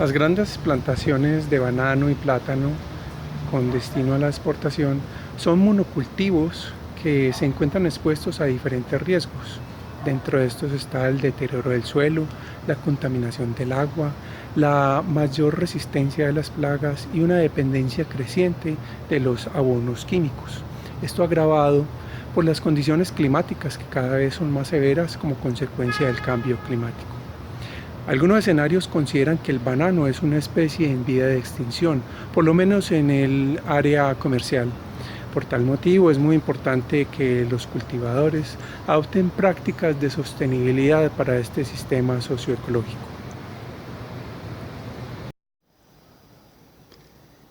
Las grandes plantaciones de banano y plátano con destino a la exportación son monocultivos que se encuentran expuestos a diferentes riesgos. Dentro de estos está el deterioro del suelo, la contaminación del agua, la mayor resistencia de las plagas y una dependencia creciente de los abonos químicos. Esto agravado por las condiciones climáticas que cada vez son más severas como consecuencia del cambio climático. Algunos escenarios consideran que el banano es una especie en vía de extinción, por lo menos en el área comercial. Por tal motivo es muy importante que los cultivadores adopten prácticas de sostenibilidad para este sistema socioecológico.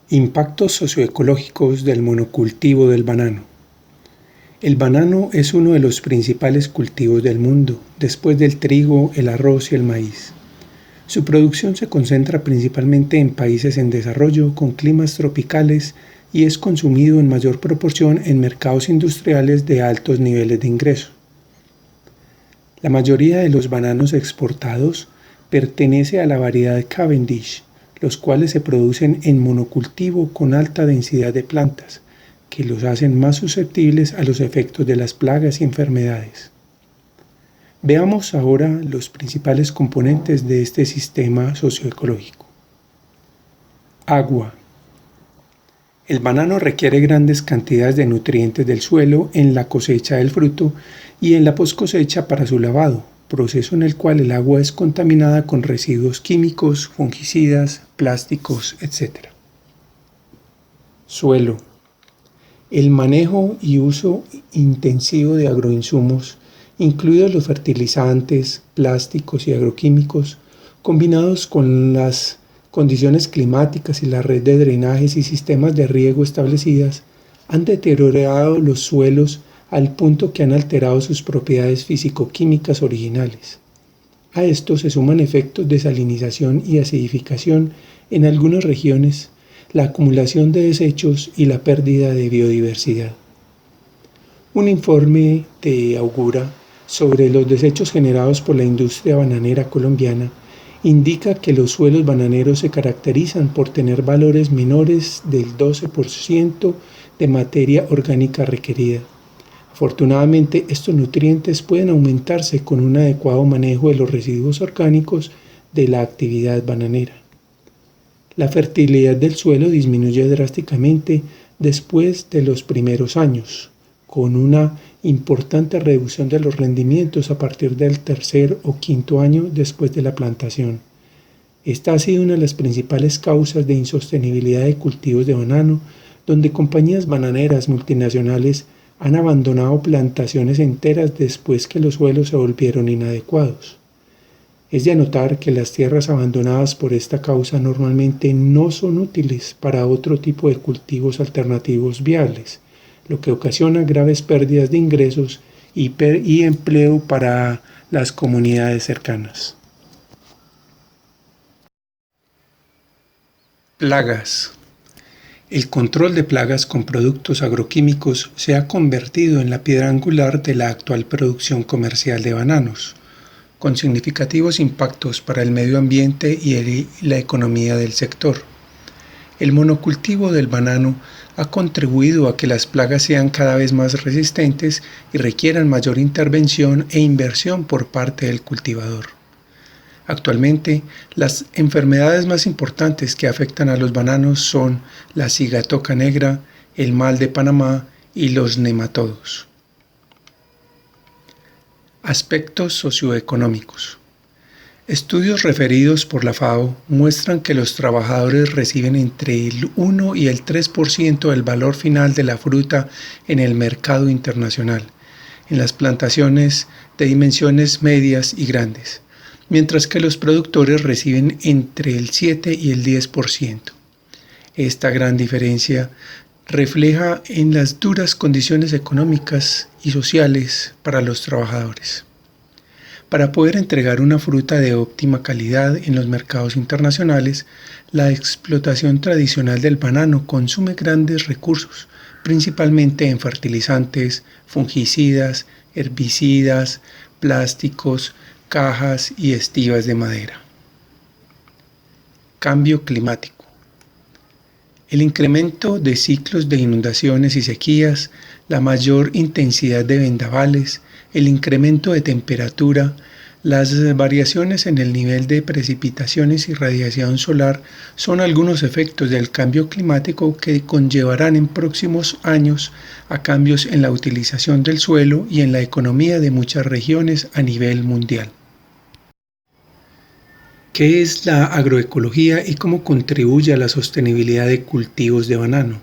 Impactos socioecológicos del monocultivo del banano. El banano es uno de los principales cultivos del mundo, después del trigo, el arroz y el maíz. Su producción se concentra principalmente en países en desarrollo con climas tropicales y es consumido en mayor proporción en mercados industriales de altos niveles de ingreso. La mayoría de los bananos exportados pertenece a la variedad Cavendish, los cuales se producen en monocultivo con alta densidad de plantas, que los hacen más susceptibles a los efectos de las plagas y enfermedades. Veamos ahora los principales componentes de este sistema socioecológico. Agua. El banano requiere grandes cantidades de nutrientes del suelo en la cosecha del fruto y en la poscosecha para su lavado, proceso en el cual el agua es contaminada con residuos químicos, fungicidas, plásticos, etc. Suelo. El manejo y uso intensivo de agroinsumos, incluidos los fertilizantes, plásticos y agroquímicos, combinados con las condiciones climáticas y la red de drenajes y sistemas de riego establecidas, han deteriorado los suelos al punto que han alterado sus propiedades físico-químicas originales. A esto se suman efectos de salinización y acidificación en algunas regiones, la acumulación de desechos y la pérdida de biodiversidad. Un informe de Augura sobre los desechos generados por la industria bananera colombiana indica que los suelos bananeros se caracterizan por tener valores menores del 12% de materia orgánica requerida. Afortunadamente, estos nutrientes pueden aumentarse con un adecuado manejo de los residuos orgánicos de la actividad bananera. La fertilidad del suelo disminuye drásticamente después de los primeros años, con una importante reducción de los rendimientos a partir del tercer o quinto año después de la plantación. Esta ha sido una de las principales causas de insostenibilidad de cultivos de banano, donde compañías bananeras multinacionales han abandonado plantaciones enteras después que los suelos se volvieron inadecuados. Es de anotar que las tierras abandonadas por esta causa normalmente no son útiles para otro tipo de cultivos alternativos viables, lo que ocasiona graves pérdidas de ingresos y empleo para las comunidades cercanas. Plagas. El control de plagas con productos agroquímicos se ha convertido en la piedra angular de la actual producción comercial de bananos, con significativos impactos para el medio ambiente y la economía del sector. El monocultivo del banano ha contribuido a que las plagas sean cada vez más resistentes y requieran mayor intervención e inversión por parte del cultivador. Actualmente, las enfermedades más importantes que afectan a los bananos son la cigatoca negra, el mal de Panamá y los nematodos. Aspectos socioeconómicos. Estudios referidos por la FAO muestran que los trabajadores reciben entre el 1 y el 3% del valor final de la fruta en el mercado internacional, en las plantaciones de dimensiones medias y grandes, mientras que los productores reciben entre el 7 y el 10%. Esta gran diferencia refleja en las duras condiciones económicas y sociales para los trabajadores. Para poder entregar una fruta de óptima calidad en los mercados internacionales, la explotación tradicional del banano consume grandes recursos, principalmente en fertilizantes, fungicidas, herbicidas, plásticos, cajas y estivas de madera. Cambio climático. El incremento de ciclos de inundaciones y sequías, la mayor intensidad de vendavales, el incremento de temperatura, las variaciones en el nivel de precipitaciones y radiación solar son algunos efectos del cambio climático que conllevarán en próximos años a cambios en la utilización del suelo y en la economía de muchas regiones a nivel mundial. ¿Qué es la agroecología y cómo contribuye a la sostenibilidad de cultivos de banano?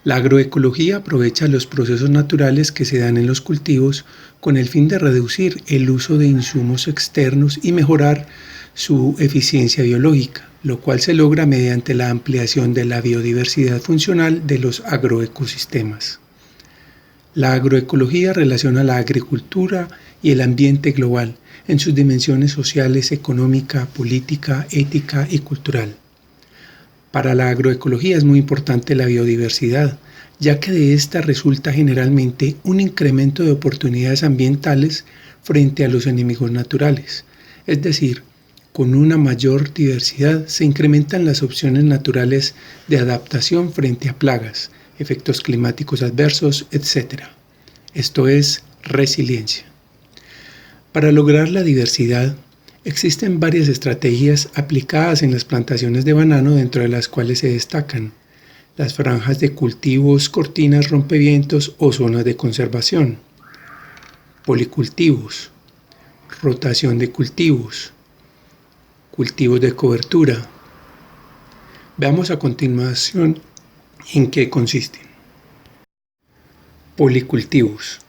La agroecología aprovecha los procesos naturales que se dan en los cultivos con el fin de reducir el uso de insumos externos y mejorar su eficiencia biológica, lo cual se logra mediante la ampliación de la biodiversidad funcional de los agroecosistemas. La agroecología relaciona la agricultura y el ambiente global en sus dimensiones sociales, económica, política, ética y cultural. Para la agroecología es muy importante la biodiversidad, ya que de esta resulta generalmente un incremento de oportunidades ambientales frente a los enemigos naturales. Es decir, con una mayor diversidad se incrementan las opciones naturales de adaptación frente a plagas, efectos climáticos adversos, etc. Esto es resiliencia. Para lograr la diversidad, existen varias estrategias aplicadas en las plantaciones de banano, dentro de las cuales se destacan las franjas de cultivos, cortinas, rompevientos o zonas de conservación, policultivos, rotación de cultivos, cultivos de cobertura. Veamos a continuación en qué consisten. Policultivos.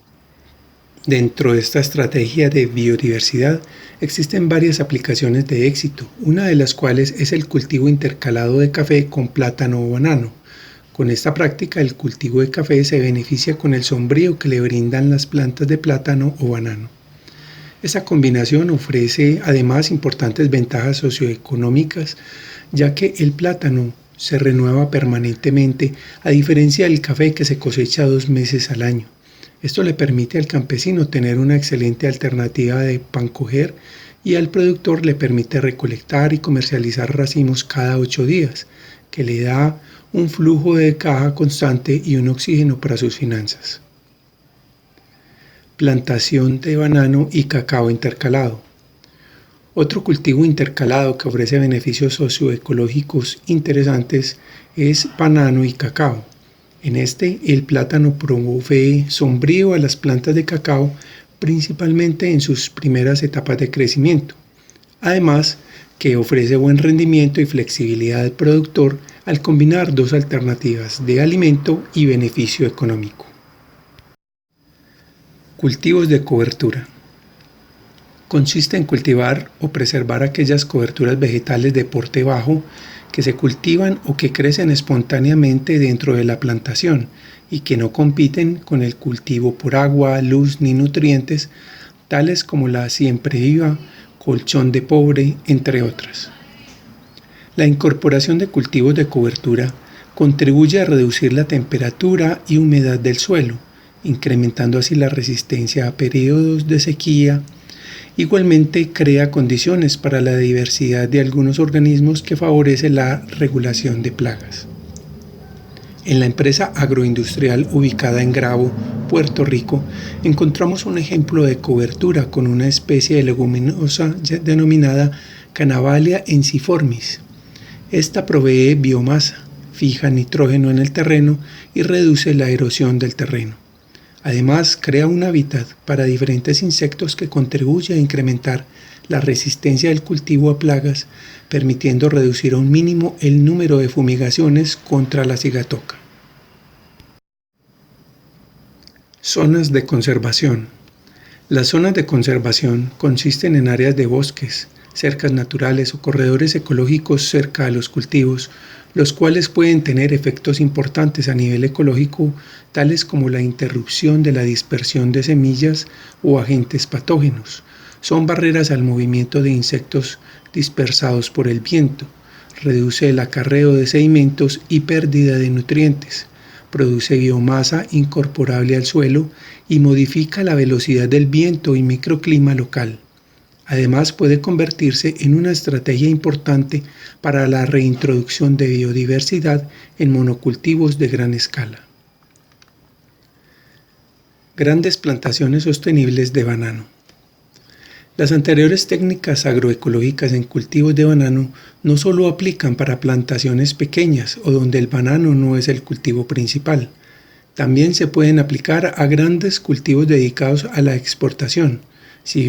Dentro de esta estrategia de biodiversidad existen varias aplicaciones de éxito, una de las cuales es el cultivo intercalado de café con plátano o banano. Con esta práctica, el cultivo de café se beneficia con el sombrío que le brindan las plantas de plátano o banano. Esta combinación ofrece además importantes ventajas socioeconómicas, ya que el plátano se renueva permanentemente, a diferencia del café que se cosecha 2 meses al año. Esto le permite al campesino tener una excelente alternativa de pan coger y al productor le permite recolectar y comercializar racimos cada 8 días, que le da un flujo de caja constante y un oxígeno para sus finanzas. Plantación de banano y cacao intercalado. Otro cultivo intercalado que ofrece beneficios socioecológicos interesantes es banano y cacao. En este, el plátano provee sombrío a las plantas de cacao, principalmente en sus primeras etapas de crecimiento. Además, que ofrece buen rendimiento y flexibilidad al productor al combinar dos alternativas de alimento y beneficio económico. Cultivos de cobertura. Consiste en cultivar o preservar aquellas coberturas vegetales de porte bajo que se cultivan o que crecen espontáneamente dentro de la plantación y que no compiten con el cultivo por agua, luz ni nutrientes, tales como la siempre viva, colchón de pobre, entre otras. La incorporación de cultivos de cobertura contribuye a reducir la temperatura y humedad del suelo, incrementando así la resistencia a periodos de sequía. Igualmente crea condiciones para la diversidad de algunos organismos que favorece la regulación de plagas. En la empresa agroindustrial ubicada en Gravo, Puerto Rico, encontramos un ejemplo de cobertura con una especie de leguminosa denominada Canavalia ensiformis. Esta provee biomasa, fija nitrógeno en el terreno y reduce la erosión del terreno. Además, crea un hábitat para diferentes insectos que contribuye a incrementar la resistencia del cultivo a plagas, permitiendo reducir a un mínimo el número de fumigaciones contra la cigatoca. Zonas de conservación. Las zonas de conservación consisten en áreas de bosques, cercas naturales o corredores ecológicos cerca de los cultivos, los cuales pueden tener efectos importantes a nivel ecológico, tales como la interrupción de la dispersión de semillas o agentes patógenos. Son barreras al movimiento de insectos dispersados por el viento, reduce el acarreo de sedimentos y pérdida de nutrientes, produce biomasa incorporable al suelo y modifica la velocidad del viento y microclima local. Además, puede convertirse en una estrategia importante para la reintroducción de biodiversidad en monocultivos de gran escala. Grandes plantaciones sostenibles de banano. Las anteriores técnicas agroecológicas en cultivos de banano no solo aplican para plantaciones pequeñas o donde el banano no es el cultivo principal, también se pueden aplicar a grandes cultivos dedicados a la exportación, si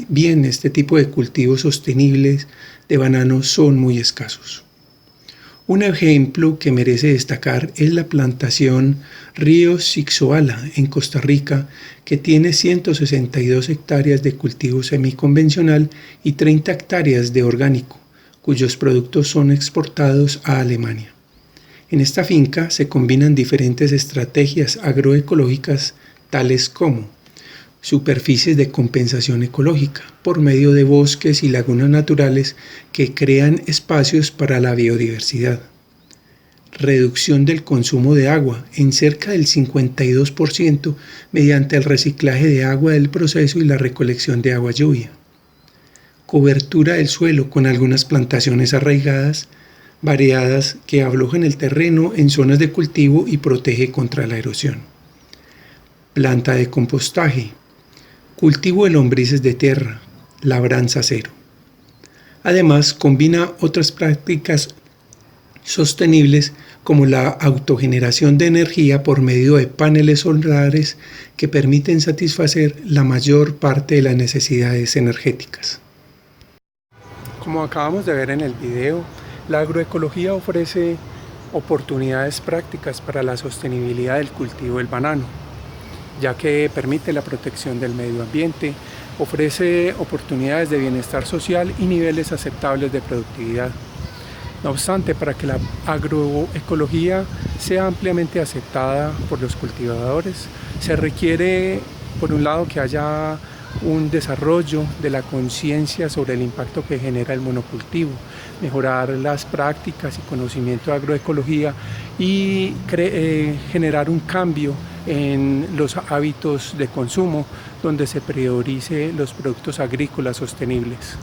bien este tipo de cultivos sostenibles de banano son muy escasos. Un ejemplo que merece destacar es la plantación Río Sixoala en Costa Rica, que tiene 162 hectáreas de cultivo semiconvencional y 30 hectáreas de orgánico, cuyos productos son exportados a Alemania. En esta finca se combinan diferentes estrategias agroecológicas tales como superficies de compensación ecológica por medio de bosques y lagunas naturales que crean espacios para la biodiversidad. Reducción del consumo de agua en cerca del 52% mediante el reciclaje de agua del proceso y la recolección de agua lluvia. Cobertura del suelo con algunas plantaciones arraigadas, variadas que aflojan el terreno en zonas de cultivo y protege contra la erosión. Planta de compostaje. Cultivo de lombrices de tierra, labranza cero. Además, combina otras prácticas sostenibles como la autogeneración de energía por medio de paneles solares que permiten satisfacer la mayor parte de las necesidades energéticas. Como acabamos de ver en el video, la agroecología ofrece oportunidades prácticas para la sostenibilidad del cultivo del banano, ya que permite la protección del medio ambiente, ofrece oportunidades de bienestar social y niveles aceptables de productividad. No obstante, para que la agroecología sea ampliamente aceptada por los cultivadores, se requiere, por un lado, que haya un desarrollo de la conciencia sobre el impacto que genera el monocultivo, mejorar las prácticas y conocimiento de agroecología y generar un cambio en los hábitos de consumo donde se priorice los productos agrícolas sostenibles.